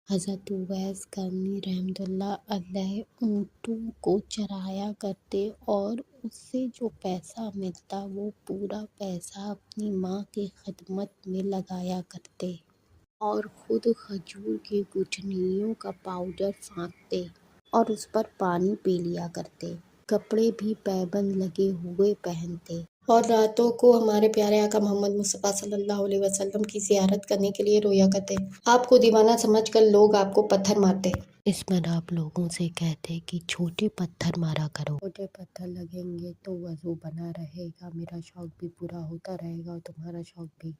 حضرت اویس کرنی رحمۃ اللہ علیہ اونٹوں کو چرایا کرتے اور اس سے جو پیسہ ملتا وہ پورا پیسہ اپنی ماں کی خدمت میں لگایا کرتے اور خود کھجور کی گٹھلیوں کا پاؤڈر پھینکتے اور اس پر پانی پی لیا کرتے۔ کپڑے بھی پابند لگے ہوئے پہنتے اور راتوں کو ہمارے پیارے آقا محمد مصطفیٰ صلی اللہ علیہ وسلم کی زیارت کرنے کے لیے رویا کرتے۔ آپ کو دیوانہ سمجھ کر لوگ آپ کو پتھر مارتے۔ اس پر آپ لوگوں سے کہتے کہ چھوٹے پتھر مارا کرو، چھوٹے پتھر لگیں گے تو وضو بنا رہے گا، میرا شوق بھی پورا ہوتا رہے گا اور تمہارا شوق بھی۔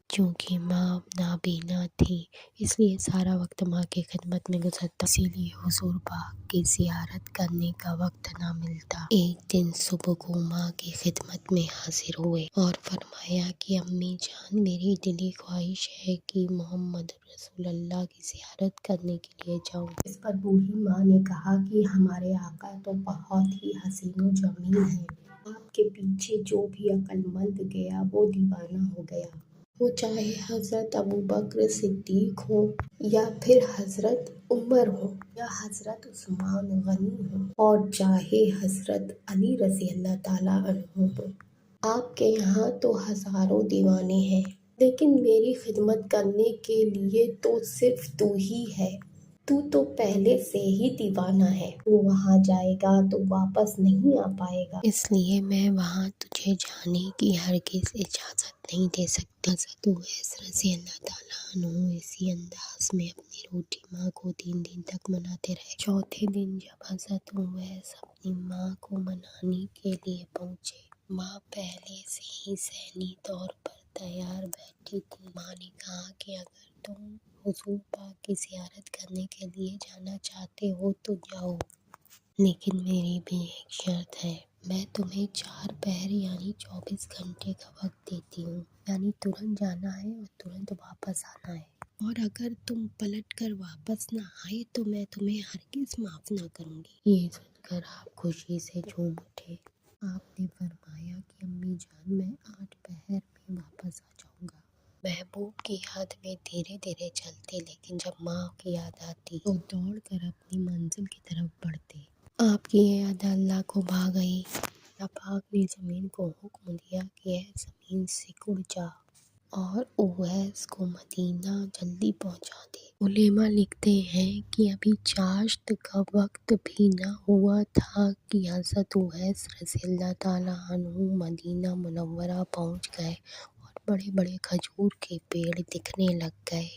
چونکہ ماں نابینا تھی اس لیے سارا وقت ماں کی خدمت میں گزرتا، اسی لیے حضور پاک کی زیارت کرنے کا وقت نہ ملتا۔ ایک دن صبح کو ماں کی خدمت میں حاضر ہوئے اور فرمایا کہ امی جان، میری دلی خواہش ہے کہ محمد رسول اللہ کی زیارت کرنے کے لیے جاؤں۔ اس پر بوڑھی ماں نے کہا کہ ہمارے آقا تو بہت ہی حسین و جمیل ہیں، آپ کے پیچھے جو بھی عقل مند گیا وہ دیوانہ ہو گیا، وہ چاہے حضرت ابوبکر صدیق ہوں یا پھر حضرت عمر ہوں یا حضرت عثمان غنی ہوں اور چاہے حضرت علی رضی اللہ تعالیٰ عنہ ہوں۔ آپ کے یہاں تو ہزاروں دیوانے ہیں لیکن میری خدمت کرنے کے لیے تو صرف تو ہی ہے، تو پہلے سے ہی دیوانہ ہے، تو وہاں جائے گا تو واپس نہیں آ پائے گا، اس لیے میں وہاں تجھے جانے کی ہرگز اجازت نہیں دے سکتی۔ حضرت اویس رضی اللہ تعالیٰ عنہ اسی انداز میں اپنی روٹی ماں کو 3 دن تک مناتے رہے۔ چوتھے دن جب حضرت اویس اپنی ماں کو منانے کے لیے پہنچے، ماں پہلے سے ہی ذہنی طور پر تیار بیٹھی تھی۔ ماں نے کہا کہ اگر تم حضور پاک کی زیارت کرنے کے لیے جانا چاہتے ہو تو جاؤ، لیکن میری بھی ایک شرط ہے، میں تمہیں 4 پہر یعنی 24 گھنٹے کا وقت دیتی ہوں، یعنی ترنت جانا ہے اور ترنت واپس آنا ہے، اور اگر تم پلٹ کر واپس نہ آئے تو میں تمہیں ہرگز معاف نہ کروں گی۔ یہ سن کر آپ خوشی سے جھوم اٹھے۔ آپ نے فرمایا کہ امی جان، میں 8 پہر میں واپس آ جاؤں گا۔ محبوب کی یاد میں دھیرے دھیرے چلتے، لیکن جب ماں کی یاد آتی تو دوڑ کر اپنی منزل کی طرف بڑھتے۔ آپ کی یہ یاد اللہ کو بھا گئی۔ اللہ پاک نے زمین کو حکم دیا کہ اے زمین سکڑ جا اور اویس کو مدینہ جلدی پہنچا دے۔ علماء لکھتے ہیں کہ ابھی چاشت کا وقت بھی نہ ہوا تھا کہ حضرت اویس رضی اللہ تعالیٰ عنہ مدینہ منورہ پہنچ گئے اور بڑے بڑے کھجور کے پیڑ دکھنے لگ گئے۔